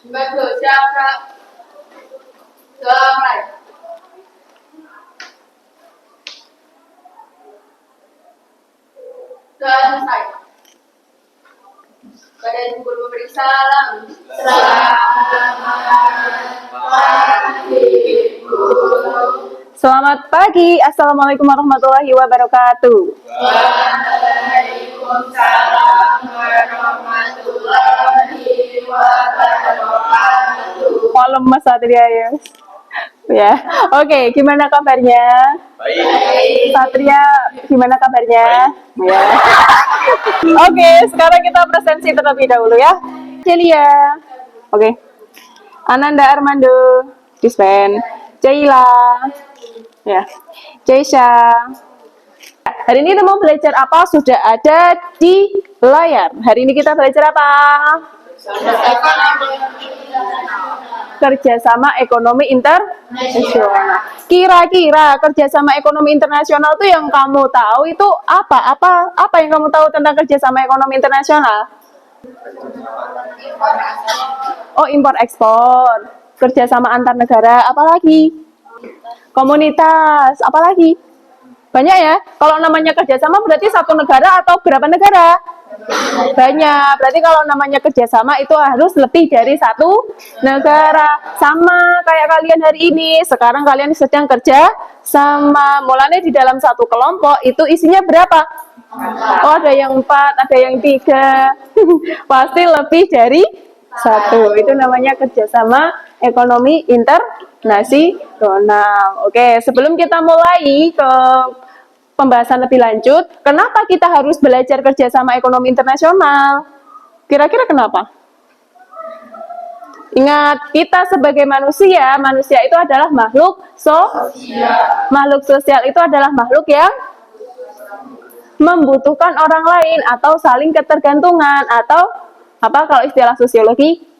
Bekerja damai. Selesai. Pada Ibu Guru memberi salam. Selamat pagi, Assalamualaikum warahmatullahi wabarakatuh. Waalaikumsalam warahmatullahi wabarakatuh. Kok lemes Satria ya? Oke, gimana kabarnya? Baik. Satria, gimana kabarnya? Ya. Oke, sekarang kita presensi terlebih dahulu ya. Celia. Oke. Ananda Armando, Dispen. Jaila. Ya. Jaisha. Hari ini kita mau belajar apa? Sudah ada di layar. Hari ini kita belajar apa? Kerjasama ekonomi internasional. Kira-kira kerjasama ekonomi internasional itu yang kamu tahu itu apa? Apa yang kamu tahu tentang kerjasama ekonomi internasional? Oh, impor ekspor. Kerjasama antar negara. Apalagi? Komunitas. Apalagi? Banyak ya. Kalau namanya kerjasama berarti satu negara atau berapa negara? Banyak. Berarti kalau namanya kerjasama itu harus lebih dari satu negara. Sama kayak kalian hari ini. Sekarang kalian sedang kerja sama. Mulanya di dalam satu kelompok itu isinya berapa? Oh, ada yang 4, ada yang 3. Pasti lebih dari satu. Itu namanya kerjasama ekonomi internasional. Oke, sebelum kita mulai ke pembahasan lebih lanjut, kenapa kita harus belajar kerjasama ekonomi internasional? Kira-kira kenapa? Ingat, kita sebagai manusia, manusia itu adalah makhluk sosial. Makhluk sosial itu adalah makhluk yang membutuhkan orang lain atau saling ketergantungan atau apa kalau istilah sosiologi?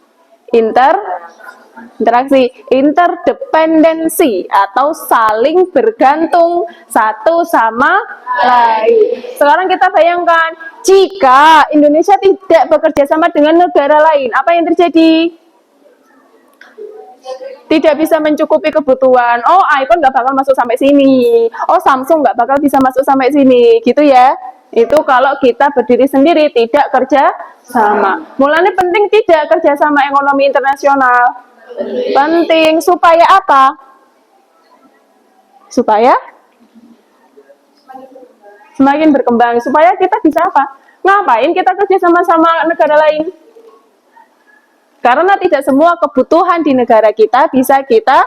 Interaksi, interdependensi atau saling bergantung satu sama lain. Sekarang kita bayangkan, jika Indonesia tidak bekerja sama dengan negara lain, apa yang terjadi? Tidak bisa mencukupi kebutuhan. Oh, iPhone nggak bakal masuk sampai sini. Oh, Samsung nggak bakal bisa masuk sampai sini, gitu ya. Itu kalau kita berdiri sendiri, tidak kerja sama. Mulanya penting tidak kerja sama ekonomi internasional. Penting supaya apa? Supaya semakin berkembang. Supaya kita bisa apa? Ngapain kita kerja sama negara lain? Karena tidak semua kebutuhan di negara kita bisa kita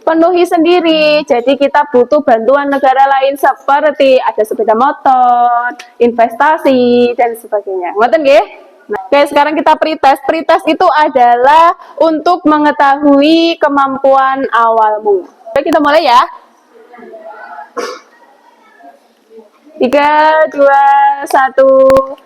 penuhi sendiri. Jadi kita butuh bantuan negara lain seperti ada sepeda motor, investasi, dan sebagainya. Ngoten nggih? Nah, oke, sekarang kita pretest. Pretest itu adalah untuk mengetahui kemampuan awalmu. Oke, kita mulai ya. 3, 2, 1.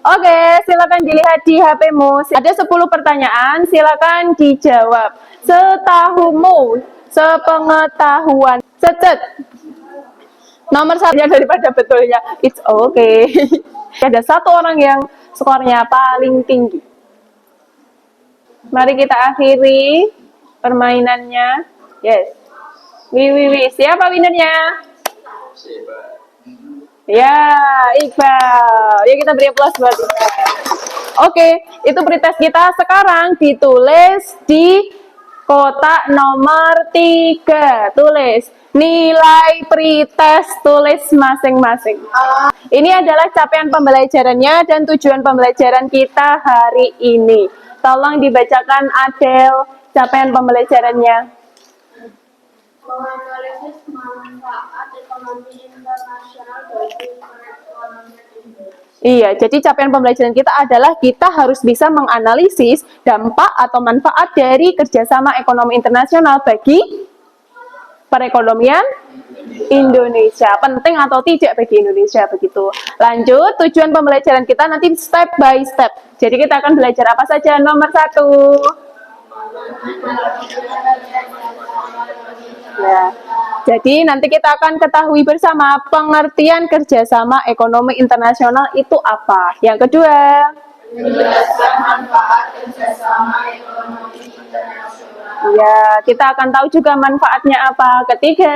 Oke, silakan dilihat di HP-mu. Ada 10 pertanyaan, silakan dijawab. Setahumu, sepengetahuan, secet. Nomor 1 daripada betulnya. It's okay. Ada 1 orang yang skornya paling tinggi. Mari kita akhiri permainannya. Yes. Siapa winernya? Ya, Iqbal. Ya, kita beri aplaus buat Iqbal. Oke, itu pretest kita. Sekarang ditulis di kotak nomor 3. Tulis nilai pretest, tulis masing-masing. Ini adalah capaian pembelajarannya dan tujuan pembelajaran kita hari ini. Tolong dibacakan Adel capaian pembelajarannya. Menganalisis manfaat ekonomi internasional bagi perekonomian Indonesia. Iya, jadi capaian pembelajaran kita adalah kita harus bisa menganalisis dampak atau manfaat dari kerjasama ekonomi internasional bagi perekonomian Indonesia. Penting atau tidak bagi Indonesia, begitu. Lanjut, tujuan pembelajaran kita nanti step by step. Jadi kita akan belajar apa saja? Nomor 1. Ya, jadi nanti kita akan ketahui bersama pengertian kerjasama ekonomi internasional itu apa. Yang kedua, Menjelaskan manfaat kerjasama ekonomi internasional. Iya, kita akan tahu juga manfaatnya apa. Ketiga,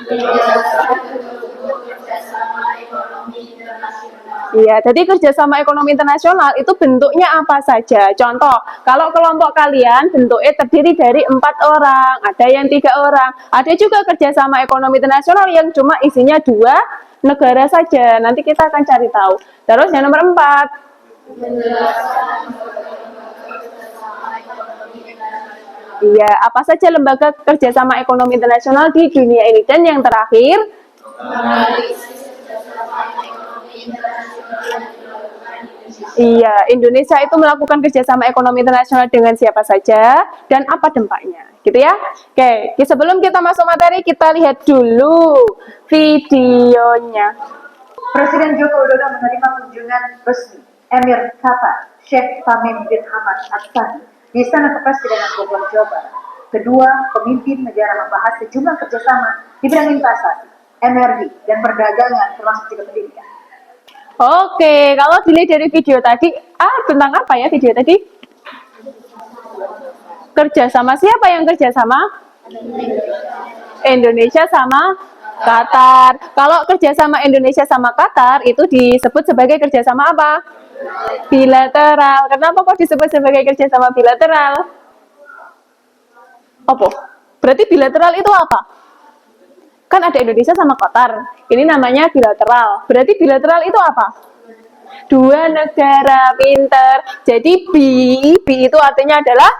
Menjelaskan bentuk-bentuk kerjasama ekonomi internasional. iya, jadi kerjasama ekonomi internasional itu bentuknya apa saja. Contoh, kalau kelompok kalian bentuknya terdiri dari 4 orang, ada yang 3 orang, ada juga kerjasama ekonomi internasional yang cuma isinya 2 negara saja. Nanti kita akan cari tahu. Terus yang nomor 4, Menjelaskan bentuk-bentuk kerjasama ekonomi internasional. iya, apa saja lembaga kerjasama ekonomi internasional di dunia ini. Dan yang terakhir, Menganalisis kerjasama ekonomi internasional yang dilakukan Indonesia. iya, Indonesia itu melakukan kerjasama ekonomi internasional dengan siapa saja dan apa dampaknya, gitu ya. Oke, sebelum kita masuk materi, kita lihat dulu videonya. Presiden Joko Widodo menerima kunjungan resmi Emir Qatar Sheikh Tamim bin Hamad Al-Thani di Istana Kepresidenan Bogor, Jawa Barat. Kedua pemimpin negara membahas sejumlah kerjasama di bidang investasi, energi, dan perdagangan termasuk juga pendidikan. Oke, kalau dilihat dari video tadi, tentang apa ya video tadi? Kerjasama, siapa yang kerjasama? Indonesia sama Qatar. Kalau kerjasama Indonesia sama Qatar itu disebut sebagai kerjasama apa? Bilateral. Kenapa kok disebut sebagai kerjasama bilateral? Apa? Berarti bilateral itu apa? Kan ada Indonesia sama Qatar. Ini namanya bilateral. Berarti bilateral itu apa? 2 negara, pinter. Jadi B itu artinya adalah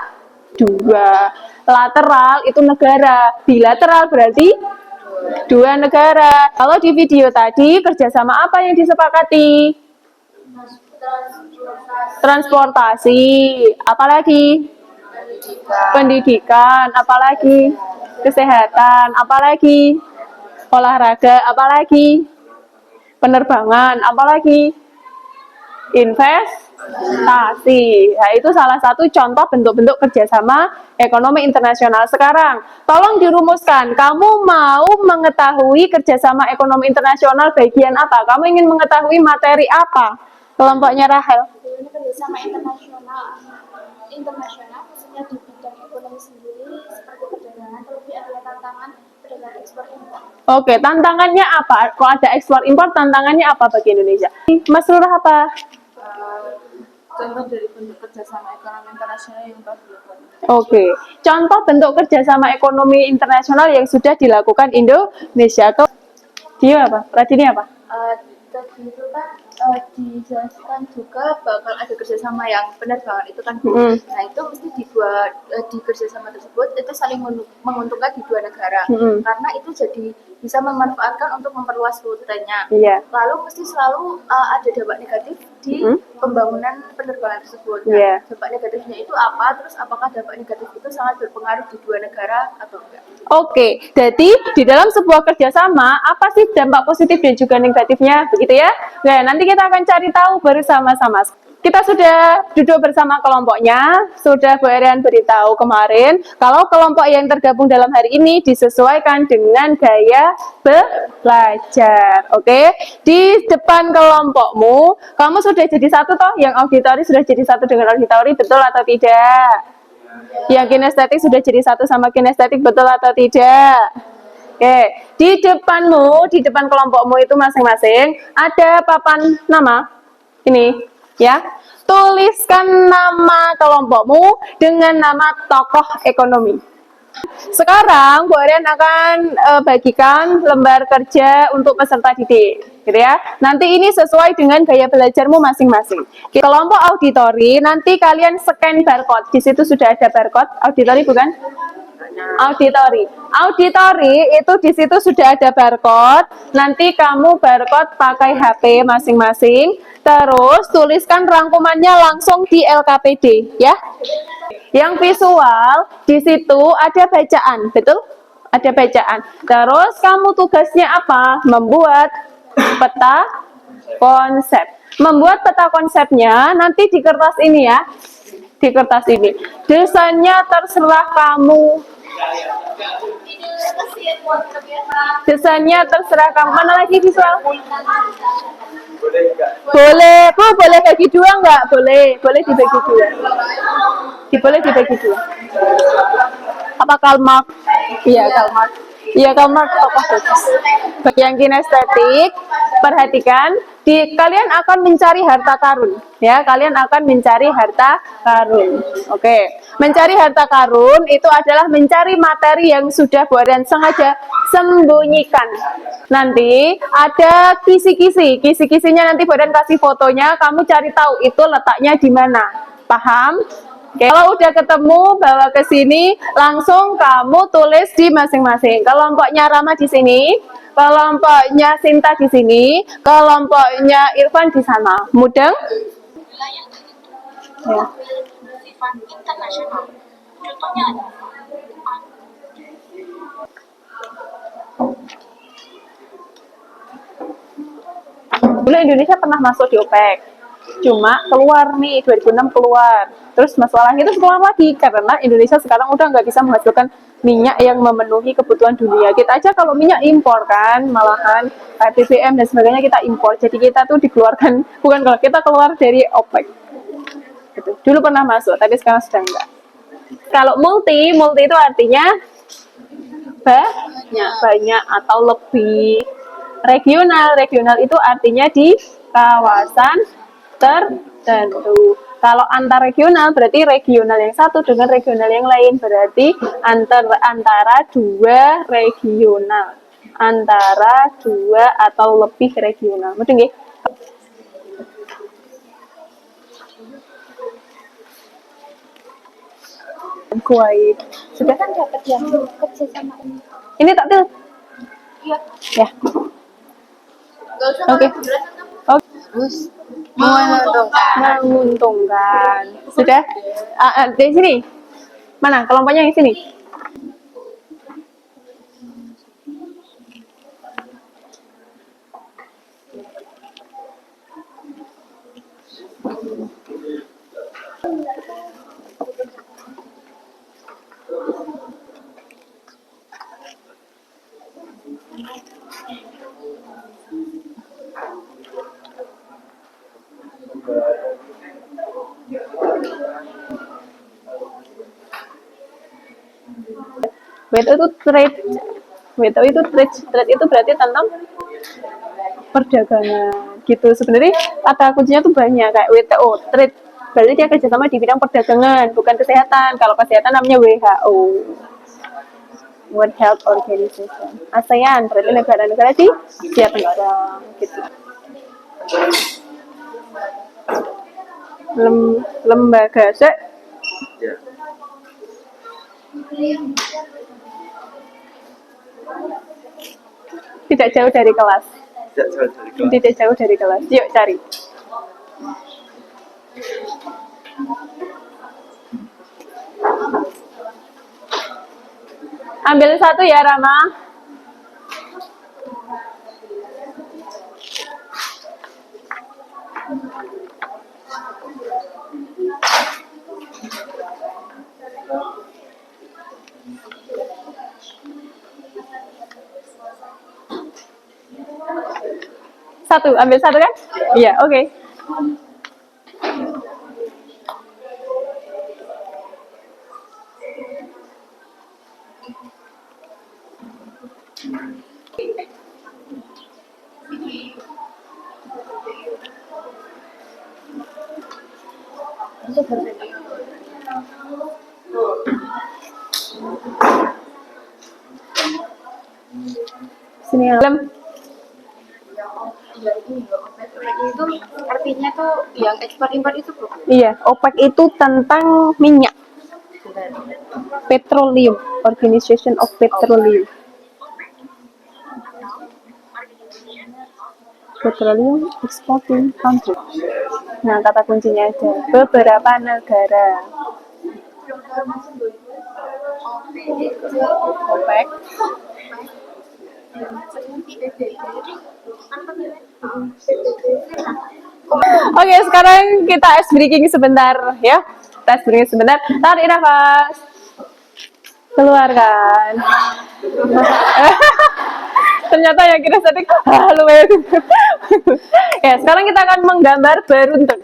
2. Lateral itu negara. Bilateral berarti 2 negara. Kalau di video tadi, kerjasama apa yang disepakati? Transportasi. Apalagi? Pendidikan. Apalagi? Kesehatan. Apalagi? Olahraga. Apalagi? Penerbangan. Apalagi? Investasi. Nah, itu salah satu contoh bentuk-bentuk kerjasama ekonomi internasional. Sekarang, tolong dirumuskan. Kamu mau mengetahui kerjasama ekonomi internasional bagian apa? Kamu ingin mengetahui materi apa? Kelompoknya Rahel. Ini kerjasama internasional khususnya di bidang ekonomi sendiri seperti perdagangan, terlebih adalah tantangan perdagangan ekspor impor. Oke, tantangannya apa? Kalau ada ekspor impor, tantangannya apa bagi Indonesia? Mas Lurah apa? Contoh dari bentuk kerjasama ekonomi internasional yang telah dilakukan. Oke, contoh bentuk kerjasama ekonomi internasional yang sudah dilakukan Indonesia. Dia apa? Radini apa? Tadi itu kan dijelaskan juga bakal ada kerjasama yang penerbangan itu kan. Nah itu mesti di kerjasama tersebut itu saling menguntungkan di 2 negara karena itu jadi bisa memanfaatkan untuk memperluas rutenya. Iya. Lalu mesti selalu ada dampak negatif di pembangunan penerbangan tersebut. Nah, Iya. dampak negatifnya itu apa? Terus apakah dampak negatif itu sangat berpengaruh di 2 negara atau enggak? Oke, jadi di dalam sebuah kerjasama, apa sih dampak positif dan juga negatifnya, begitu ya? Nah, nanti kita akan cari tahu bersama-sama. Kita sudah duduk bersama kelompoknya, sudah Bu Erian beritahu kemarin, kalau kelompok yang tergabung dalam hari ini disesuaikan dengan gaya belajar, oke? Di depan kelompokmu, kamu sudah jadi satu toh, yang auditori sudah jadi satu dengan auditori, betul atau tidak? Yang kinestetik sudah jadi satu sama kinestetik, betul atau tidak? Oke, di depanmu, di depan kelompokmu itu masing-masing ada papan nama. Ini, ya. Tuliskan nama kelompokmu dengan nama tokoh ekonomi. Sekarang Bu Arian akan bagikan lembar kerja untuk peserta didik, gitu ya. Nanti ini sesuai dengan gaya belajarmu masing-masing. Kelompok auditori, nanti kalian scan barcode. Di situ sudah ada barcode. Auditori bukan? Auditori. Auditori itu di situ sudah ada barcode. Nanti kamu barcode pakai HP masing-masing. Terus tuliskan rangkumannya langsung di LKPD, ya. Yang visual di situ ada bacaan, betul? Ada bacaan. Terus kamu tugasnya apa? Membuat peta konsep. Membuat peta konsepnya nanti di kertas ini ya. Di kertas ini. Desainnya terserah kamu. Desainnya terserah kamu. Mana lagi visual? Boleh, Bu, boleh bagi dua nggak? Boleh, boleh dibagi dua. Boleh dibagi dua. Apa Karl Marx? Iya, Karl Marx. Iya, Karl Marx tokoh bagus. Bagi yang kinestetik, perhatikan, kalian akan mencari harta karun. Ya, kalian akan mencari harta karun. Oke. Mencari harta karun itu adalah mencari materi yang sudah Bodan sengaja sembunyikan. Nanti ada kisi-kisi. Kisi-kisinya nanti Bodan kasih fotonya, kamu cari tahu itu letaknya di mana. Paham? Oke, kalau udah ketemu, bawa ke sini, langsung kamu tulis di masing-masing. Kelompoknya Rama di sini, kelompoknya Sinta di sini, kelompoknya Irfan di sana. Mudeng? Ya. bersifat internasional. Contohnya adalah Dulu Indonesia pernah masuk di OPEC, cuma keluar nih 2006 keluar. Terus masalahnya itu keluar lagi karena Indonesia sekarang udah nggak bisa menghasilkan minyak yang memenuhi kebutuhan dunia. Kita aja kalau minyak impor kan, malahan BBM dan sebagainya kita impor. Jadi kita tuh dikeluarkan, bukan kalau kita keluar dari OPEC. Gitu. Dulu pernah masuk, tapi sekarang sudah enggak. Kalau multi itu artinya banyak atau lebih. Regional itu artinya di kawasan tertentu. Kalau antar regional berarti regional yang satu dengan regional yang lain, berarti antara dua regional, antara dua atau lebih regional. Mungkin nggih? Kuwait. Sudah kan dapat yang kerja sama ini. Ini tak tuh. Iya. Ya. Gak usah Oke. Oke. Terus Menguntungkan. Sudah? Di sini. Mana? Kelompoknya yang sini. WTO itu trade. WTO itu trade. Trade itu berarti tentang perdagangan gitu. Sebenarnya kata kuncinya tuh banyak kayak WTO, trade. Berarti dia kerjasama di bidang perdagangan, bukan kesehatan. Kalau kesehatan namanya WHO. World Health Organization. ASEAN berarti negara-negara di Asia Tenggara gitu. Lembaga tidak jauh dari kelas. Tidak jauh dari kelas. Yuk cari. Ambil satu ya Rama. Satu, ambil satu kan? Iya, oke. Sini ya. itu artinya tuh yang ekspor impor itu bro. Iya, OPEC itu tentang minyak. Petroleum, Organization of Petroleum. Petroleum exporting country. Nah, kata kuncinya ada beberapa negara. OPEC. Oke, sekarang kita ice breaking sebentar ya. Kita ice breaking sebentar. Tarik nafas. Keluarkan. Ternyata yang kinestetik lumayan. Ya, sekarang kita akan menggambar beruntun.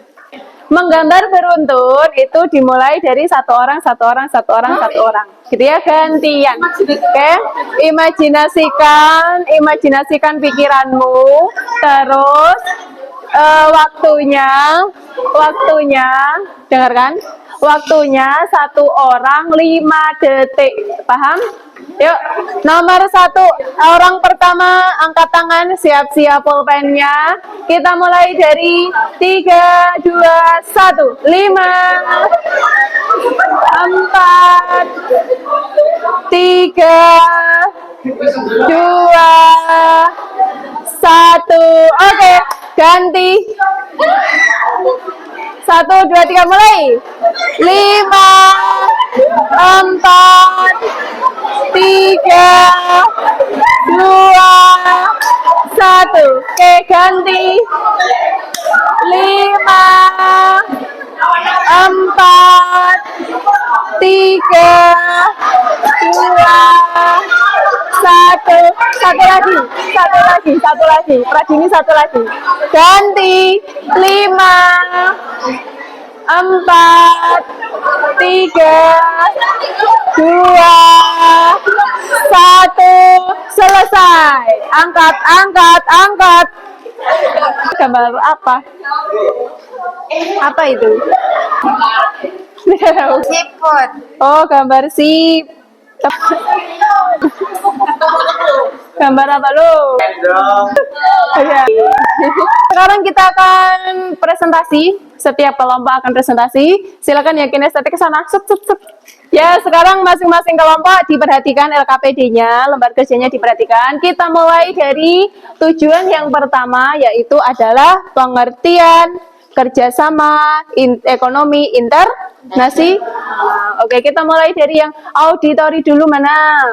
Menggambar beruntun itu dimulai dari satu orang, satu orang, satu orang, satu orang. Gitu ya, gantian. Oke, imajinasikan pikiranmu. Terus waktunya, dengarkan. Waktunya 1 orang 5 detik. Paham? Yuk, nomor 1, orang pertama angkat tangan, siap-siap pulpennya. Kita mulai dari 3, 2, 1, 5, 4, 3, 2, 1. Oke, ganti. 1, 2, 3, mulai. 5, 4, 3, 2, 1. Oke, ganti. 5, 4, 3, 2, 1. Satu lagi. Pradini satu lagi. Ganti. 5, 4, 3, 2, 1. Selesai. Angkat. Gambar apa? Apa itu? Siput. Oh, gambar sip. Gambar apa lu? Ya. Sekarang kita akan presentasi. Setiap kelompok akan presentasi. Silakan ya kinestetik ke sana. Set. Ya, sekarang masing-masing kelompok diperhatikan LKPD-nya, lembar kerjanya diperhatikan. Kita mulai dari tujuan yang pertama, yaitu adalah pengertian kerjasama ekonomi internasional. Oke, kita mulai dari yang auditori dulu. Mana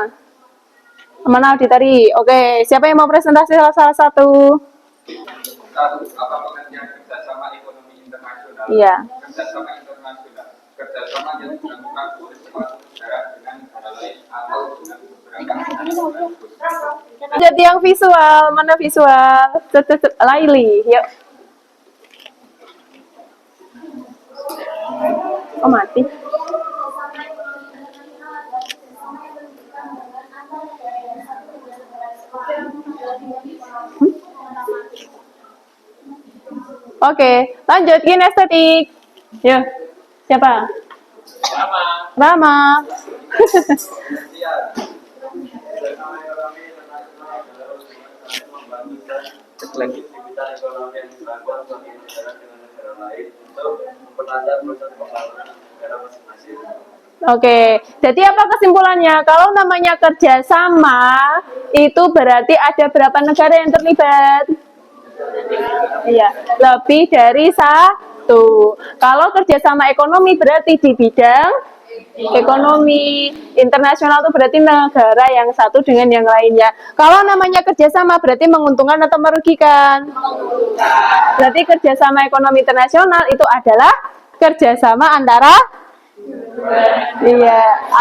auditori? Oke, siapa yang mau presentasi salah satu? Apa pengertian kerjasama ekonomi internasional? Iya. Kerjasama internasional, kerjasama yang dilakukan oleh suatu negara dengan negara lain atau dengan beberapa negara. Jadi yang visual, mana visual? Laili, yuk. Oh, mati. Oke, lanjut kinestetik. Yuk, siapa? Rama. Aktivitas ekonomi yang dilakukan oleh negara dengan negara lain untuk memperlancar proses pembangunan negara masing-masing. Oke, jadi apa kesimpulannya? Kalau namanya kerjasama, itu berarti ada berapa negara yang terlibat? Iya, lebih dari 1. Kalau kerjasama ekonomi berarti di bidang ekonomi internasional itu berarti negara yang satu dengan yang lainnya. Kalau namanya kerjasama berarti menguntungkan atau merugikan? Berarti kerjasama ekonomi internasional itu adalah kerjasama antara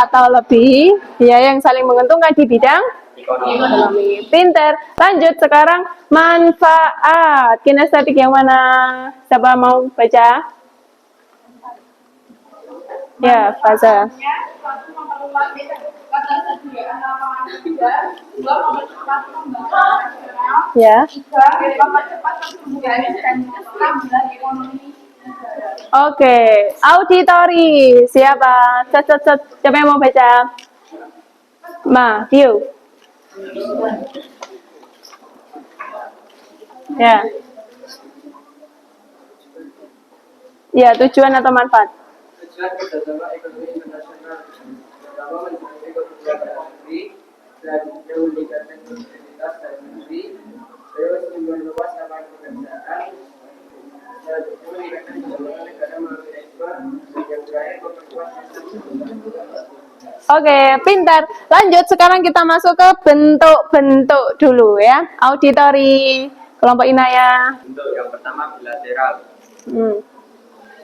atau lebih yang saling menguntungkan di bidang ekonomi. Pinter. Lanjut sekarang manfaat kinestetik yang mana? Siapa mau baca? Ya, Faza. Ya. Oke, auditori. Siapa? Siapa yang mau baca? View. Ya. Ya, tujuan atau manfaat? Tujuan kerjasama ekonomi internasional pertama mencapai kebijakan negeri dan meningkatkan produktivitas dalam negeri, terus memperluas lapangan pekerjaan, dan meningkatkan pengembangan negara melalui ekspor, yang terakhir memperkuat Oke, pintar. Lanjut, sekarang kita masuk ke bentuk-bentuk dulu ya. Auditori, kelompok Inaya. Bentuk yang pertama bilateral.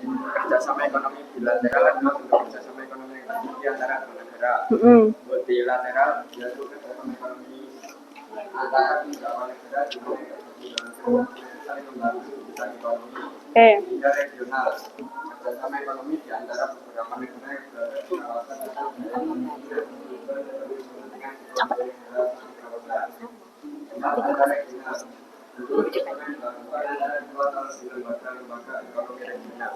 Kerjasama ekonomi bilateral adalah bentuk kerjasama ekonomi yang terjadi antara dua negara. Multilateral yaitu kerjasama ekonomi antara beberapa negara di mana ekonomi saling membantu di bidang ekonomi. Oke. Tiga regional, kerjasama ekonomi di antara beberapa negara yang berada di kawasan atau daerah dengan berbagai negara di kawasan. Empat, ada regional. Tentu kerjasama yang dilakukan antara dua atau lebih lembaga ekonomi regional.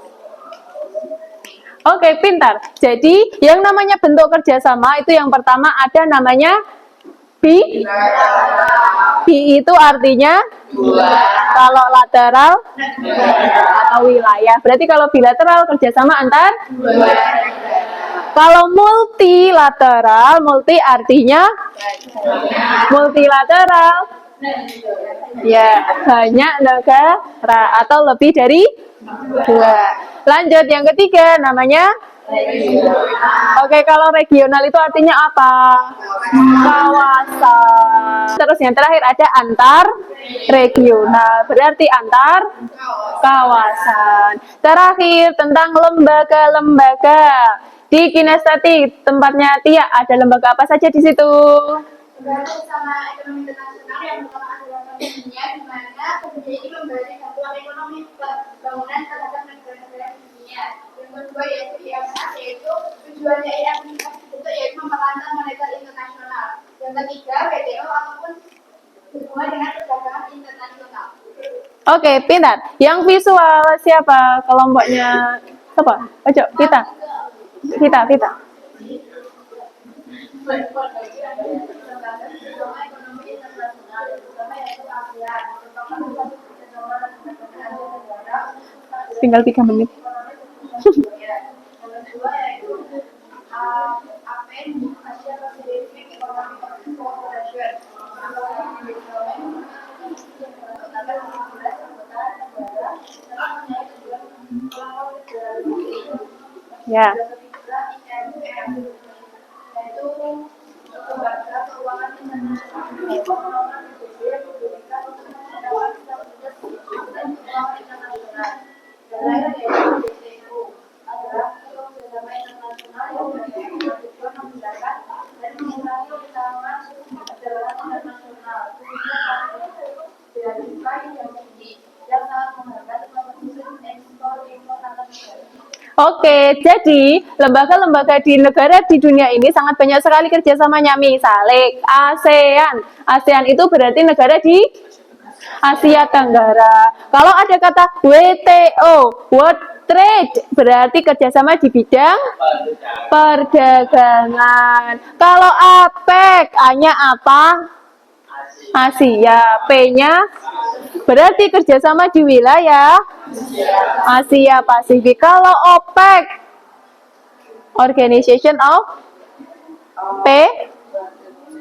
Oke, pintar. Jadi, yang namanya bentuk kerjasama itu yang pertama ada namanya bi. Bi itu artinya kalau lateral atau wilayah. Berarti kalau bilateral kerjasama antar. Kalau multilateral, multi artinya multilateral. Ya, banyak negara atau lebih dari dua. Lanjut yang ketiga namanya. Oke, kalau regional itu artinya apa? Kawasan. Terus yang terakhir ada antar regional, berarti antar kawasan. Terakhir tentang lembaga-lembaga. Di kinestetik tempatnya Tia ada lembaga apa saja di situ? Sama ekonomi internasional yang pertama adalah Bank Dunia, di mana ini memberi bantuan ekonomi pembangunan terhadap negara-negara di dunia. Yang kedua yaitu IMF, yaitu tujuannya IMF itu yaitu memperlancar moneter internasional. Yang ketiga WTO ataupun hubungan dengan perdagangan internasional. Oke, pintar. Yang visual siapa kelompoknya? Siapa? Ojo, kita. Tinggal 3 menit. Ya. Oke, jadi lembaga-lembaga di negara di dunia ini sangat banyak sekali kerjasamanya. Misalnya ASEAN. ASEAN itu berarti negara di Asia Tenggara. Kalau ada kata WTO, World Trade, berarti kerjasama di bidang perdagangan. Kalau APEC, A-nya apa? Asia. P-nya berarti kerjasama di wilayah Asia Pasifik. Kalau OPEC, Organization of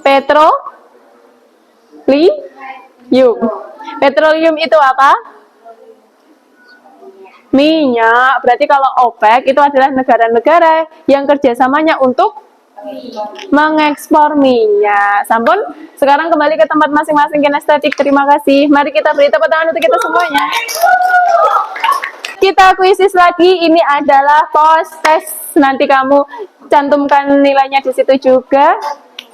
Petroleum. Petroleum itu apa? Minyak. Berarti kalau OPEC itu adalah negara-negara yang kerjasamanya untuk mengekspor minyak. Sampun, sekarang kembali ke tempat masing-masing kinestetik. Terima kasih. Mari kita beri tepuk tangan untuk kita semuanya. Kita kuisis lagi. Ini adalah post test. Nanti kamu cantumkan nilainya di situ juga.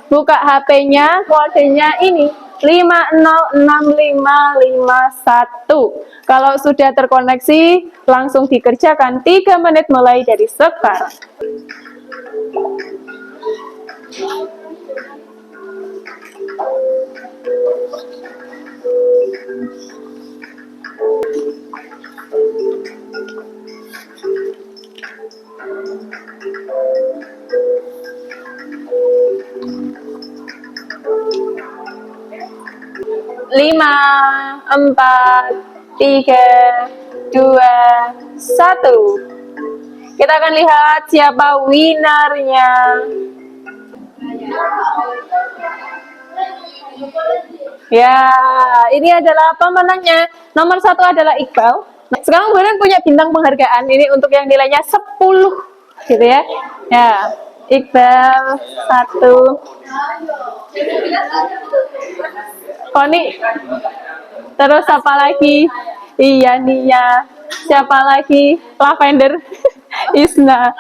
Buka HP-nya, kodenya ini 506551. Kalau sudah terkoneksi, langsung dikerjakan 3 menit mulai dari sekarang. Lima, 4, 3, 2, 1. Kita akan lihat siapa winernya. Ya, ini adalah pemenangnya. Nomor 1 adalah Iqbal. Sekarang kemudian punya bintang penghargaan ini untuk yang nilainya 10, gitu ya. Ya, Iqbal 1. Koni. Terus apa lagi? Iya, Nia. Siapa lagi? Lavender. Isna.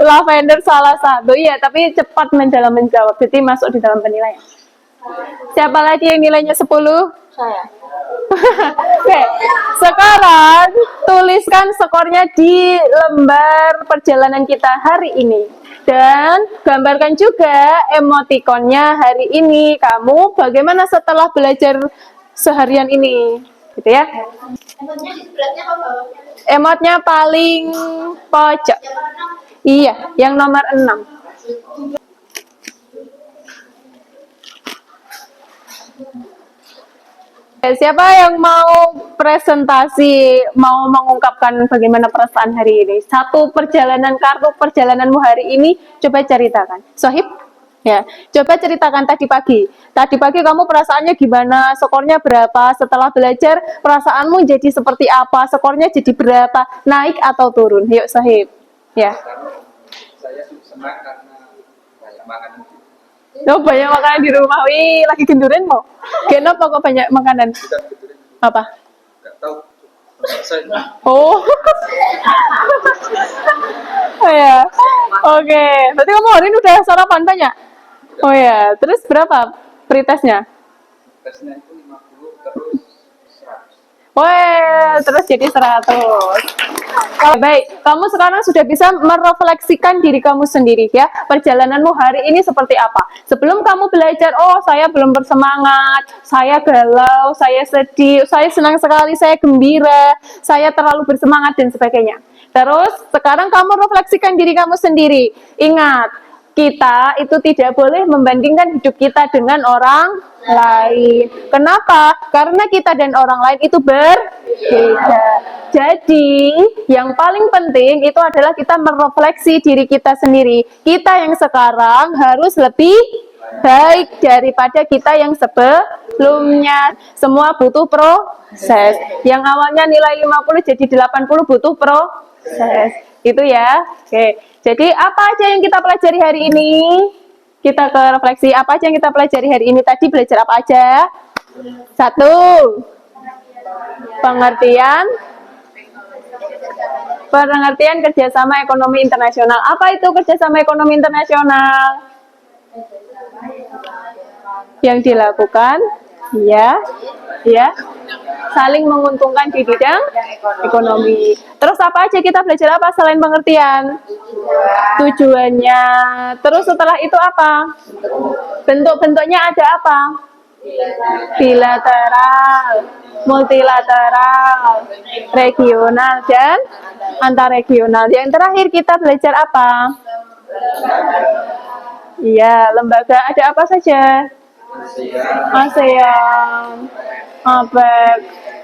Lavender salah satu. Iya, tapi cepat menjawab. Jadi masuk di dalam penilaian. Siapa lagi yang nilainya 10? Saya. Oke, sekarang tuliskan skornya di lembar perjalanan kita hari ini. Dan gambarkan juga emotikonnya hari ini. Kamu bagaimana setelah belajar seharian ini? Gitu ya. Emangnya di sebelahnya apa bawahnya? Emotnya paling pojok. Iya, yang nomor 6. Siapa yang mau presentasi, mau mengungkapkan bagaimana perasaan hari ini? Satu perjalanan kartu perjalananmu hari ini, coba ceritakan. Sohib? Ya, coba ceritakan tadi pagi. Tadi pagi kamu perasaannya gimana? Skornya berapa? Setelah belajar, perasaanmu jadi seperti apa? Skornya jadi berapa? Naik atau turun? Yuk, Sohib. Ya. Saya senang karena banyak makanan. Oh, banyak makanan di rumah. Wih, lagi gendurin mau? Kenapa kok banyak makanan? Bukan betul. Apa? Nggak tahu. Saya Oh. Oh ya. Oke. Berarti kamu hari ini udah sarapan banyak? Oh ya. Terus berapa pretestnya? tesnya itu 50 terus 100. Wah, terus jadi 100. Oh, baik, kamu sekarang sudah bisa merefleksikan diri kamu sendiri ya. Perjalananmu hari ini seperti apa? Sebelum kamu belajar, oh saya belum bersemangat, saya galau, saya sedih, saya senang sekali, saya gembira, saya terlalu bersemangat dan sebagainya. Terus sekarang kamu refleksikan diri kamu sendiri. Ingat, kita itu tidak boleh membandingkan hidup kita dengan orang lain. Kenapa? Karena kita dan orang lain itu berbeda. Jadi, yang paling penting itu adalah kita merefleksi diri kita sendiri. Kita yang sekarang harus lebih baik daripada kita yang sebelumnya. Semua butuh proses. Yang awalnya nilai 50 jadi 80 butuh proses. Itu ya. Oke. Jadi apa aja yang kita pelajari hari ini? Kita ke refleksi. Apa aja yang kita pelajari hari ini? Tadi belajar apa aja? 1. Pengertian kerjasama ekonomi internasional. Apa itu kerjasama ekonomi internasional? Yang dilakukan, ya, saling menguntungkan di bidang ekonomi. Terus apa aja kita belajar apa selain pengertian? Tujuannya. Terus setelah itu apa? Bentuk-bentuknya ada apa? Bilateral, multilateral, regional, dan antarregional. Yang terakhir kita belajar apa? Iya, lembaga ada apa saja? ASEAN, APEC,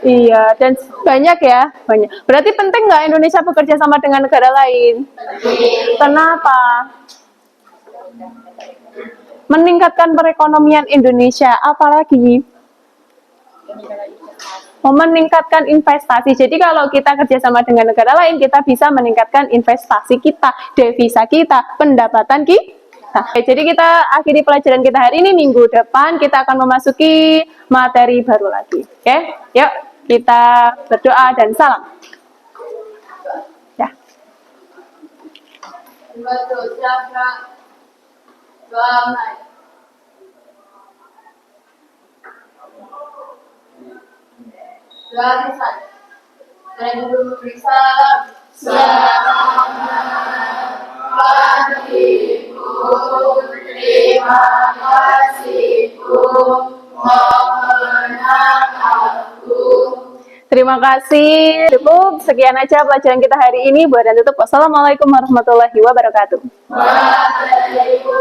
iya, dan banyak ya, banyak. Berarti penting nggak Indonesia bekerja sama dengan negara lain? Kenapa? Meningkatkan perekonomian Indonesia, apalagi? Meningkatkan investasi. Jadi kalau kita kerjasama dengan negara lain, kita bisa meningkatkan investasi kita, devisa kita, pendapatan kita. Jadi kita akhiri pelajaran kita hari ini. Minggu depan kita akan memasuki materi baru lagi. Oke, yuk kita berdoa dan salam. Ya. Terima kasih, Terima kasih. Cukup sekian aja pelajaran kita hari ini. Buat dan tutup. Wassalamualaikum warahmatullahi wabarakatuh. Waalaikumsalam.